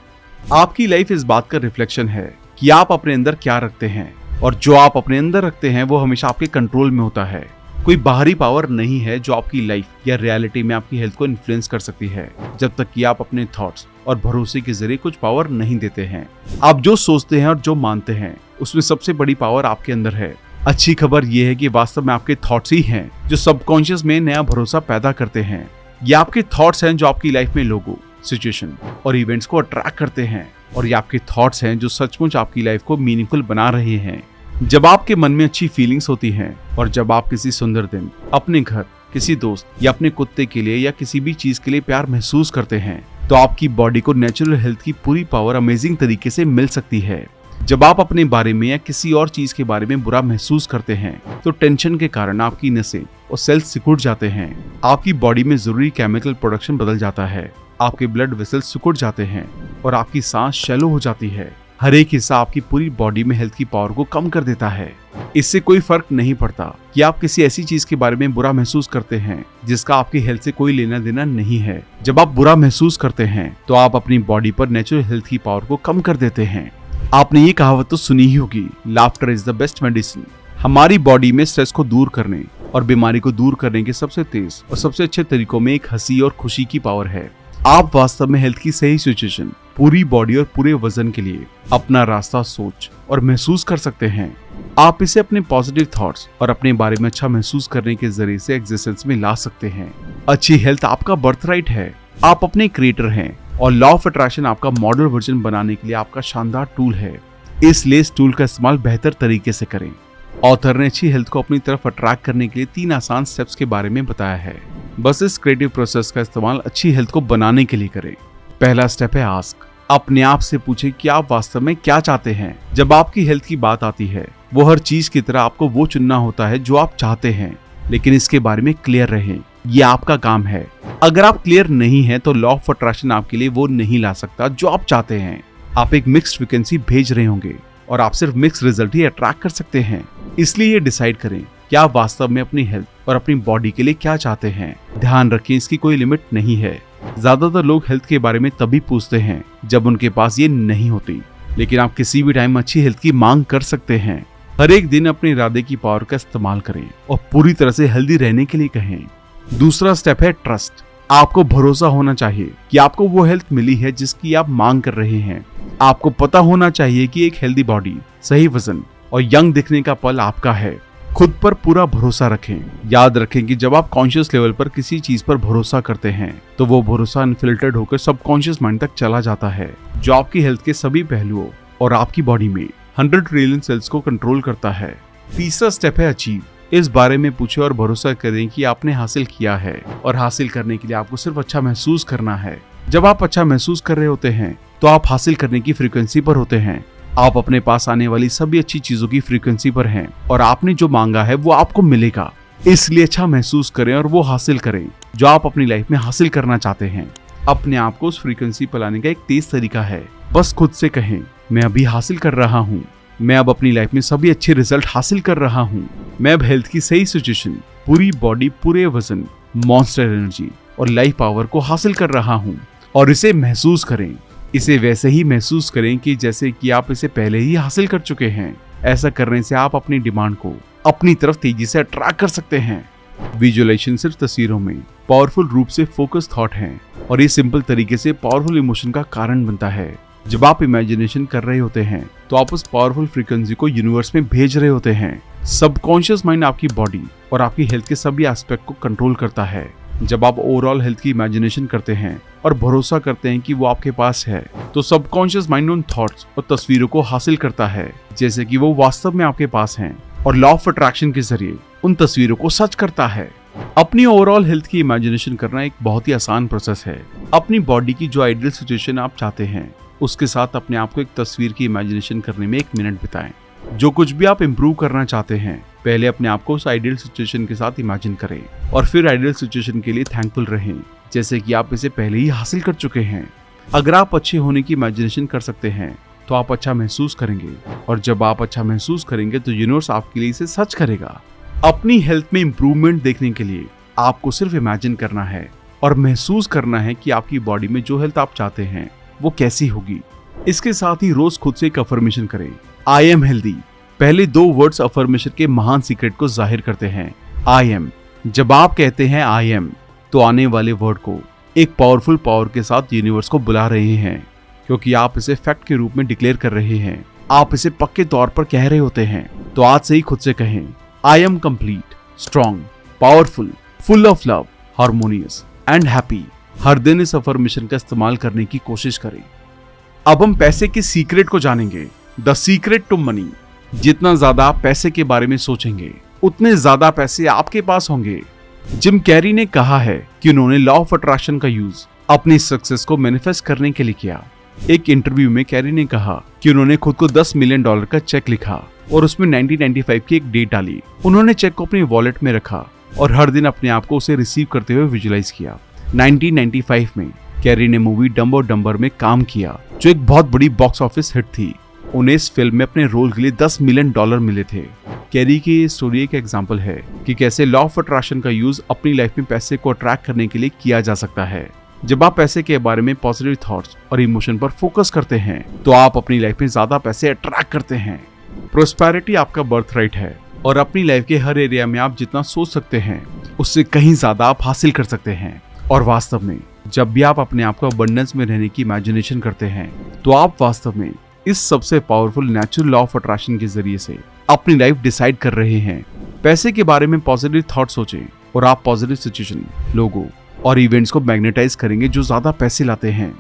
आपकी लाइफ इस बात का रिफ्लेक्शन है कि आप अपने अंदर क्या रखते हैं, और जो आप अपने अंदर रखते हैं वो हमेशा आपके कंट्रोल में होता है। कोई बाहरी पावर नहीं है जो आपकी लाइफ या रियलिटी में आपकी हेल्थ को इन्फ्लुएंस कर सकती है, जब तक कि आप अपने थॉट्स और भरोसे के जरिए कुछ पावर नहीं देते हैं। आप जो सोचते हैं और जो मानते हैं उसमें सबसे बड़ी पावर आपके अंदर है। अच्छी खबर यह है कि वास्तव में आपके थॉट्स ही हैं जो सबकॉन्शियस में नया भरोसा पैदा करते हैं। ये आपके थॉट्स हैं जो आपकी लाइफ में लोगों, सिचुएशन और इवेंट्स को अट्रैक्ट करते हैं, और ये आपके थॉट्स हैं जो सचमुच आपकी लाइफ को मीनिंगफुल बना रहे हैं। जब आपके मन में अच्छी फीलिंग्स होती हैं और जब आप किसी सुंदर दिन, अपने घर, किसी दोस्त या अपने कुत्ते के लिए या किसी भी चीज के लिए प्यार महसूस करते हैं, तो आपकी बॉडी को नेचुरल हेल्थ की पूरी पावर अमेजिंग तरीके से मिल सकती है। जब आप अपने बारे में या किसी और चीज के बारे में बुरा महसूस करते हैं तो टेंशन के कारण आपकी नसें और सेल्स सिकुड़ जाते हैं। आपकी बॉडी में जरूरी केमिकल प्रोडक्शन बदल जाता है, आपके ब्लड वेसल्स सिकुड़ जाते हैं और आपकी सांस शैलो हो जाती है। हर एक हिस्सा आपकी पूरी बॉडी में हेल्थ की पावर को कम कर देता है। इससे कोई फर्क नहीं पड़ता कि आप किसी ऐसी चीज के बारे में बुरा महसूस करते हैं जिसका आपकी हेल्थ से कोई लेना देना नहीं है। जब आप बुरा महसूस करते हैं तो आप अपनी बॉडी पर नेचुरल हेल्थ की पावर को कम कर देते हैं। आपने ये कहावत तो सुनी ही होगी, laughter is the best medicine. हमारी बॉडी में स्ट्रेस को दूर करने और बीमारी को दूर करने के सबसे तेज और सबसे अच्छे तरीकों में एक हंसी और खुशी की पावर है। आप वास्तव में हेल्थ की सही सिचुएशन पूरी बॉडी और पूरे वजन के लिए अपना रास्ता सोच और महसूस कर सकते हैं। आप इसे अपने पॉजिटिव थॉट्स और अपने बारे में अच्छा महसूस करने के जरिए से एग्जिस्टेंस में ला सकते हैं। अच्छी हेल्थ आपका बर्थराइट है। आप अपने क्रिएटर हैं और लॉ ऑफ अट्रैक्शन आपका मॉडल वर्जन बनाने के लिए आपका शानदार टूल है। इसलिए इस टूल का इस्तेमाल बेहतर तरीके से करें। ऑथर ने अच्छी हेल्थ को अपनी तरफ अट्रैक्ट करने के लिए 3 आसान स्टेप्स के बारे में बताया है। बस इस क्रिएटिव प्रोसेस का इस्तेमाल अच्छी हेल्थ को बनाने के लिए करें। पहला स्टेप है आस्क। अपने आप से पूछे कि आप वास्तव में क्या चाहते हैं। जब आपकी हेल्थ की बात आती है, वो हर चीज की तरह आपको वो चुनना होता है जो आप चाहते हैं, लेकिन इसके बारे में क्लियर रहें, ये आपका काम है। अगर आप क्लियर नहीं है तो लॉ ऑफ अट्रैक्शन आपके लिए वो नहीं ला सकता जो आप चाहते हैं। आप एक मिक्स्ड फ्रीक्वेंसी भेज रहे होंगे और आप सिर्फ मिक्स रिजल्ट ही अट्रैक्ट कर सकते हैं। इसलिए ये डिसाइड करें कि आप वास्तव में अपनी हेल्थ और अपनी बॉडी के लिए क्या चाहते हैं। ध्यान रखें, इसकी कोई लिमिट नहीं है। ज्यादातर लोग हेल्थ के बारे में तभी पूछते हैं जब उनके पास ये नहीं होती, लेकिन आप किसी भी टाइम अच्छी हेल्थ की मांग कर सकते हैं। हर एक दिन अपने इरादे की पावर का इस्तेमाल करें और पूरी तरह से हेल्दी रहने के लिए कहें। दूसरा स्टेप है ट्रस्ट। आपको भरोसा होना चाहिए कि आपको वो हेल्थ मिली है जिसकी आप मांग कर रहे हैं। आपको पता होना चाहिए कि एक हेल्दी बॉडी, सही वजन और यंग दिखने का पल आपका है। खुद पर पूरा भरोसा रखें। याद रखें कि जब आप कॉन्शियस लेवल पर किसी चीज पर भरोसा करते हैं तो वो भरोसा अनफिल्टर्ड होकर सबकॉन्शियस माइंड तक चला जाता है, जो आपकी हेल्थ के सभी पहलुओं और आपकी बॉडी में 100 ट्रिलियन सेल्स को कंट्रोल करता है। तीसरा स्टेप है अचीव। इस बारे में पूछे और भरोसा करें कि आपने हासिल किया है, और हासिल करने के लिए आपको सिर्फ अच्छा महसूस करना है। जब आप अच्छा महसूस कर रहे होते हैं तो आप हासिल करने की फ्रीक्वेंसी पर होते हैं। आप अपने पास आने वाली सभी अच्छी चीजों की फ्रीक्वेंसी पर हैं और आपने जो मांगा है वो आपको मिलेगा। इसलिए अच्छा महसूस करें और वो हासिल करें जो आप अपनी लाइफ में हासिल करना चाहते हैं। अपने आप को उस फ्रीक्वेंसी पर लाने का एक तेज तरीका है, बस खुद से कहें, मैं अभी हासिल कर रहा हूँ। मैं अब अपनी लाइफ में सभी अच्छे रिजल्ट हासिल कर रहा हूँ। मैं अब हेल्थ की सही सिचुएशन, पूरी बॉडी, पूरे वजन, मॉन्स्टर एनर्जी और लाइफ पावर को हासिल कर रहा हूँ। और इसे महसूस करें। इसे वैसे ही महसूस करें कि जैसे कि आप इसे पहले ही हासिल कर चुके हैं। ऐसा करने से आप अपनी डिमांड को अपनी तरफ तेजी से अट्रैक्ट कर सकते हैं। विजुअलाइजेशन सिर्फ तस्वीरों में पावरफुल रूप से फोकस थॉट है और ये सिंपल तरीके से पावरफुल इमोशन का कारण बनता है। जब आप इमेजिनेशन कर रहे होते हैं तो आप उस पावरफुल फ्रीक्वेंसी को यूनिवर्स में भेज रहे होते हैं। सबकॉन्शियस माइंड आपकी बॉडी और आपकी हेल्थ के सभी एस्पेक्ट को कंट्रोल करता है। जब आप ओवरऑल हेल्थ की इमेजिनेशन करते हैं और भरोसा करते हैं कि वो आपके पास है, तो सबकॉन्शियस माइंड उन थॉट्स और तस्वीरों को हासिल करता है जैसे कि वो वास्तव में आपके पास हैं, और लॉ ऑफ अट्रैक्शन के जरिए उन तस्वीरों को सच करता है। अपनी ओवरऑल हेल्थ की इमेजिनेशन करना एक बहुत ही आसान प्रोसेस है। अपनी बॉडी की जो आइडियल सिचुएशन आप चाहते हैं उसके साथ अपने आप को एक तस्वीर की इमेजिनेशन करने में 1 मिनट बिताएं। जो कुछ भी आप इम्प्रूव करना चाहते हैं, पहले अपने आप को उस आइडियल सिचुएशन के साथ इमेजिन करें और फिर आइडियल सिचुएशन के लिए थैंकफुल रहें जैसे कि आप इसे पहले ही हासिल कर चुके हैं। अगर आप अच्छे होने की इमेजिनेशन कर सकते हैं तो आप अच्छा महसूस करेंगे, और जब आप अच्छा महसूस करेंगे तो यूनिवर्स आपके लिए इसे सच करेगा। अपनी हेल्थ में इम्प्रूवमेंट देखने के लिए आपको सिर्फ इमेजिन करना है और महसूस करना है कि आपकी बॉडी में जो हेल्थ आप चाहते हैं वो कैसी होगी। इसके साथ ही रोज खुद से एक अफर्मेशन करें, आई एम हेल्दी। पहले 2 वर्ड्स अफर्मेशन के महान सीक्रेट को जाहिर करते हैं। आई एम, जब आप कहते हैं आई एम तो आने वाले वर्ड को एक पावरफुल पावर के साथ यूनिवर्स को बुला रहे हैं, क्योंकि आप इसे फैक्ट के रूप में डिक्लेयर कर रहे हैं। आप इसे पक्के तौर पर कह रहे होते हैं। तो आज से ही खुद से कहें, I am complete, strong, powerful, full of love, harmonious and happy. हर दिन इस अफर्मेशन का इस्तेमाल करने की कोशिश करें। अब हम पैसे के सीक्रेट को जानेंगे, द सीक्रेट टू मनी। जितना ज्यादा आप पैसे के बारे में सोचेंगे उतने ज्यादा पैसे आपके पास होंगे। जिम कैरी ने कहा है कि उन्होंने लॉ ऑफ अट्रैक्शन का यूज अपनी सक्सेस को मैनिफेस्ट करने के लिए किया। एक इंटरव्यू में कैरी ने कहा कि उन्होंने खुद को $10 मिलियन का चेक लिखा और उसमें 1995 की एक डेट डाली। उन्होंने चेक को अपनी वॉलेट में रखा और हर दिन अपने आप को उसे रिसीव करते हुए विजुअलाइज किया। 1995 में कैरी ने मूवी डम्ब और डम्बर में काम किया, जो एक बहुत बड़ी बॉक्स ऑफिस हिट थी। उन्हें इस फिल्म में अपने रोल के लिए $10 मिलियन मिले थे। कैरी की ये स्टोरी एक एग्जांपल है कि कैसे लॉ ऑफ अट्रैक्शन का यूज अपनी लाइफ में पैसे को अट्रैक्ट करने के लिए किया जा सकता है। जब आप पैसे के बारे में पॉजिटिव थॉट्स और इमोशन पर फोकस करते हैं तो आप अपनी लाइफ में ज्यादा पैसे अट्रैक्ट करते हैं। प्रोस्पेरिटी आपका बर्थ राइट है और अपनी लाइफ के हर एरिया में आप जितना सोच सकते हैं उससे कहीं ज्यादा आप हासिल कर सकते हैं। और वास्तव में जब भी आप अपने आप को अबंडेंस में रहने की इमेजिनेशन करते हैं तो आप वास्तव में इस सबसे powerful natural law of attraction के जरिए से अपनी लाइफ डिसाइड कर रहे हैं। पैसे के बारे में पॉजिटिव थॉट सोचें और आप पॉजिटिव सिचुएशन, लोगों और इवेंट्स को मैग्नेटाइज करेंगे जो ज्यादा पैसे लाते हैं।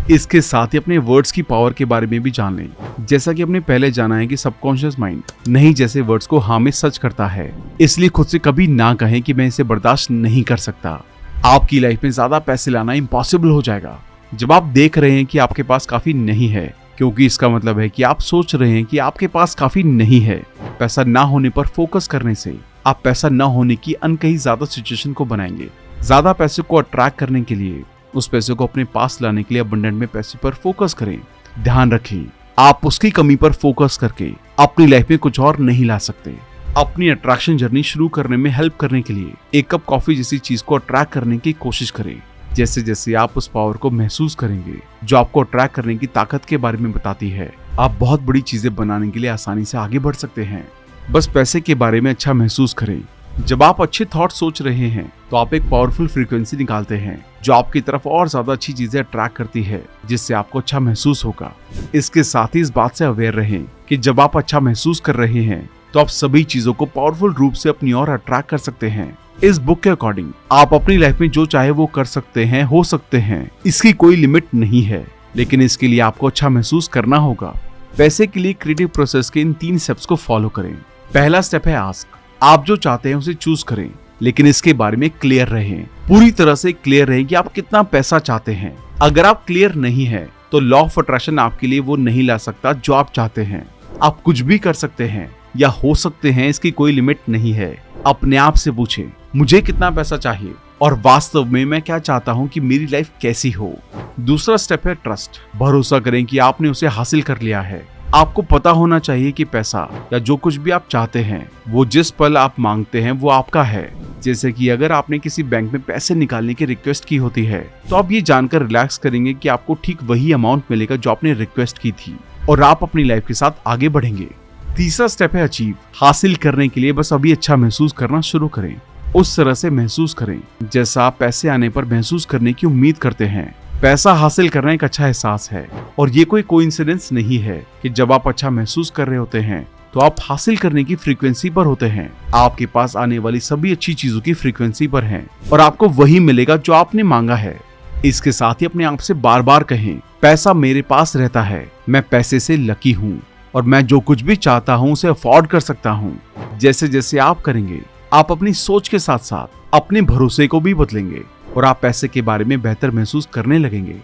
इसके साथ ही अपने वर्ड्स की पावर के बारे में भी जान लें। जैसा कि हमने पहले जाना है कि सबकॉन्शियस माइंड नहीं जैसे वर्ड्स को हाँ में सच करता है, इसलिए खुद से कभी ना कहें कि मैं इसे बर्दाश्त नहीं कर सकता। आपकी लाइफ में ज्यादा पैसे लाना इम्पॉसिबल हो जाएगा। जब आप देख रहे हैं कि आपके पास काफी नहीं है, क्योंकि इसका मतलब है कि आप सोच रहे हैं कि आपके पास काफी नहीं है। पैसा ना होने पर फोकस करने से आप पैसा ना होने की अनकही ज्यादा सिचुएशन को बनाएंगे। ज्यादा पैसे को अट्रैक्ट करने के लिए, उस पैसे को अपने पास लाने के लिए अबंडेंट में पैसे पर फोकस करें। ध्यान रखें, आप उसकी कमी पर फोकस करके अपनी लाइफ में कुछ और नहीं ला सकते। अपनी अट्रैक्शन जर्नी शुरू करने में हेल्प करने के लिए एक कप कॉफी जैसी चीज को अट्रैक्ट करने की कोशिश करें। जैसे जैसे आप उस पावर को महसूस करेंगे जो आपको अट्रैक्ट करने की ताकत के बारे में बताती है, आप बहुत बड़ी चीजें बनाने के लिए आसानी से आगे बढ़ सकते हैं। बस पैसे के बारे में अच्छा महसूस करें। जब आप अच्छे थॉट सोच रहे हैं तो आप एक पावरफुल फ्रीक्वेंसी निकालते हैं जो आपकी तरफ और ज्यादा अच्छी चीजें अट्रैक्ट करती है, जिससे आपको अच्छा महसूस होगा। इसके साथ ही इस बात से अवेयर रहें कि जब आप अच्छा महसूस कर रहे हैं तो आप सभी चीजों को पावरफुल रूप से अपनी ओर अट्रैक्ट कर सकते हैं। इस बुक के अकॉर्डिंग आप अपनी लाइफ में जो चाहे वो कर सकते हैं, हो सकते हैं। इसकी कोई लिमिट नहीं है, लेकिन इसके लिए आपको अच्छा महसूस करना होगा। पैसे के लिए क्रिएटिव प्रोसेस के इन 3 स्टेप्स को फॉलो करें। पहला स्टेप है आस्क। आप जो चाहते हैं उसे चूज करें, लेकिन इसके बारे में क्लियर रहें। पूरी तरह से क्लियर रहें कि आप कितना पैसा चाहते हैं। अगर आप क्लियर नहीं है तो लॉ ऑफ अट्रैक्शन आपके लिए वो नहीं ला सकता जो आप चाहते हैं। आप कुछ भी कर सकते हैं या हो सकते हैं, इसकी कोई लिमिट नहीं है। अपने आप से पूछें, मुझे कितना पैसा चाहिए और वास्तव में मैं क्या चाहता हूं कि मेरी लाइफ कैसी हो। दूसरा स्टेप है ट्रस्ट। भरोसा करें कि आपने उसे हासिल कर लिया है। आपको पता होना चाहिए कि पैसा या जो कुछ भी आप चाहते हैं वो जिस पल आप मांगते हैं वो आपका है। जैसे कि अगर आपने किसी बैंक में पैसे निकालने की रिक्वेस्ट की होती है तो आप ये जानकर रिलैक्स करेंगे कि आपको ठीक वही अमाउंट मिलेगा जो आपने रिक्वेस्ट की थी, और आप अपनी लाइफ के साथ आगे बढ़ेंगे। तीसरा स्टेप है अचीव। हासिल करने के लिए बस अभी अच्छा महसूस करना शुरू करें। उस तरह से महसूस करें जैसा आप पैसे आने पर महसूस करने की उम्मीद करते हैं। पैसा हासिल करना एक अच्छा एहसास है, और ये कोई कोइंसिडेंस नहीं है कि जब आप अच्छा महसूस कर रहे होते हैं तो आप हासिल करने की फ्रीक्वेंसी पर होते हैं। आपके पास आने वाली सभी अच्छी चीजों की फ्रीक्वेंसी पर हैं, और आपको वही मिलेगा जो आपने मांगा है। इसके साथ ही अपने आप से बार बार कहें, पैसा मेरे पास रहता है, मैं पैसे से लकी हूँ और मैं जो कुछ भी चाहता हूँ उसे अफोर्ड कर सकता हूँ। जैसे जैसे आप करेंगे, आप अपनी सोच के साथ साथ अपने भरोसे को भी बदलेंगे और आप पैसे के बारे में बेहतर महसूस करने लगेंगे।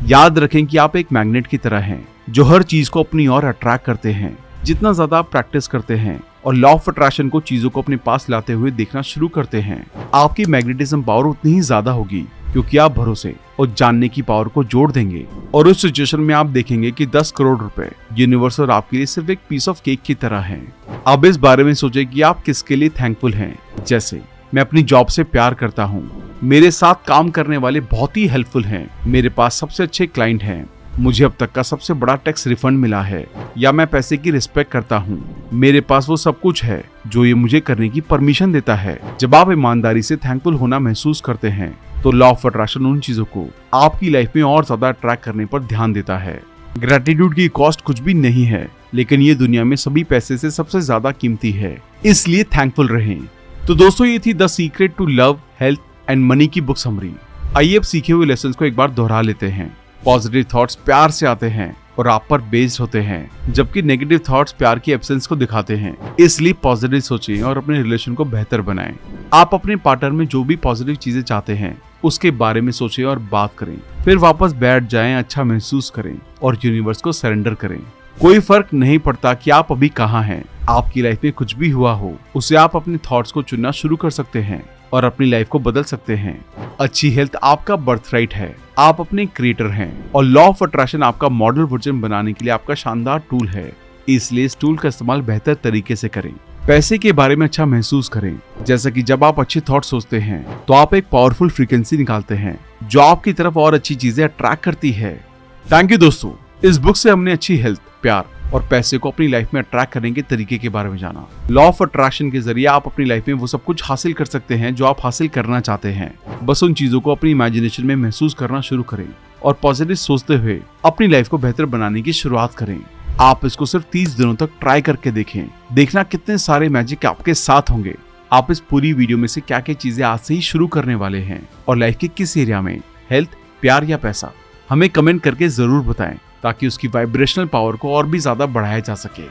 याद रखें कि आप एक मैग्नेट की तरह हैं जो हर चीज को अपनी ओर अट्रैक्ट करते हैं। जितना ज्यादा आप प्रैक्टिस करते हैं और लॉ ऑफ अट्रैक्शन को चीजों को अपने पास लाते हुए देखना शुरू करते हैं, आपकी मैग्नेटिज्म पावर उतनी ही ज्यादा होगी, क्योंकि आप भरोसे और जानने की पावर को जोड़ देंगे। और उस सिचुएशन में आप देखेंगे कि 10 करोड़ रुपए यूनिवर्स और आपके लिए सिर्फ एक पीस ऑफ केक की तरह हैं। अब इस बारे में सोचें कि आप किसके लिए थैंकफुल हैं। जैसे, मैं अपनी जॉब से प्यार करता हूँ, मेरे साथ काम करने वाले बहुत ही हेल्पफुल हैं, मेरे पास सबसे अच्छे क्लाइंट हैं, मुझे अब तक का सबसे बड़ा टैक्स रिफंड मिला है, या मैं पैसे की रिस्पेक्ट करता हूँ, मेरे पास वो सब कुछ है जो ये मुझे करने की परमिशन देता है। जब आप ईमानदारी से थैंकफुल होना महसूस करते हैं तो लॉ ऑफ अट्रैक्शन उन चीजों को आपकी लाइफ में और ज्यादा अट्रैक्ट करने पर ध्यान देता है। ग्रेटिट्यूड की कॉस्ट कुछ भी नहीं है, लेकिन ये दुनिया में सभी पैसे से सबसे ज्यादा कीमती है, इसलिए थैंकफुल रहें। तो दोस्तों, ये थी the secret to love, health and money की बुक समरी। आइए अब सीखे हुए लेसन्स को एक बार दोहरा लेते हैं। पॉजिटिव थॉट्स प्यार से आते हैं और आप पर बेस्ड होते हैं, जबकि नेगेटिव थॉट्स प्यार की एब्सेंस को दिखाते हैं। इसलिए पॉजिटिव सोचें और अपने रिलेशन को बेहतर बनाएं। आप अपने पार्टनर में जो भी पॉजिटिव चीजें चाहते हैं उसके बारे में सोचें और बात करें, फिर वापस बैठ जाएं, अच्छा महसूस करें और यूनिवर्स को सरेंडर करें। कोई फर्क नहीं पड़ता कि आप अभी कहाँ हैं, आपकी लाइफ में कुछ भी हुआ हो, उसे आप अपने थॉट्स को चुनना शुरू कर सकते हैं और अपनी लाइफ को बदल सकते हैं। अच्छी हेल्थ आपका बर्थराइट है, आप अपने क्रिएटर हैं, और लॉ ऑफ अट्रैक्शन आपका मॉडल वर्जन बनाने के लिए आपका शानदार टूल है। इसलिए इस टूल का इस्तेमाल बेहतर तरीके से करें। पैसे के बारे में अच्छा महसूस करें। जैसा कि जब आप अच्छे थॉट सोचते हैं तो आप एक पावरफुल फ्रीक्वेंसी निकालते हैं जो आपकी तरफ और अच्छी चीजें अट्रैक्ट करती है। थैंक यू दोस्तों, इस बुक से हमने अच्छी हेल्थ, प्यार और पैसे को अपनी लाइफ में अट्रैक्ट करने के तरीके के बारे में जाना। लॉ ऑफ अट्रैक्शन के जरिए आप अपनी लाइफ में वो सब कुछ हासिल कर सकते हैं जो आप हासिल करना चाहते हैं। बस उन चीजों को अपनी इमेजिनेशन में महसूस करना शुरू करें और पॉजिटिव सोचते हुए अपनी लाइफ को बेहतर बनाने की शुरुआत करें। आप इसको सिर्फ 30 दिनों तक ट्राई करके देखें, देखना कितने सारे मैजिक आपके साथ होंगे। आप इस पूरी वीडियो में से क्या क्या चीजें आज से ही शुरू करने वाले हैं और लाइफ के किस एरिया में, हेल्थ, प्यार या पैसा, हमें कमेंट करके जरूर बताएं ताकि उसकी वाइब्रेशनल पावर को और भी ज्यादा बढ़ाया जा सके।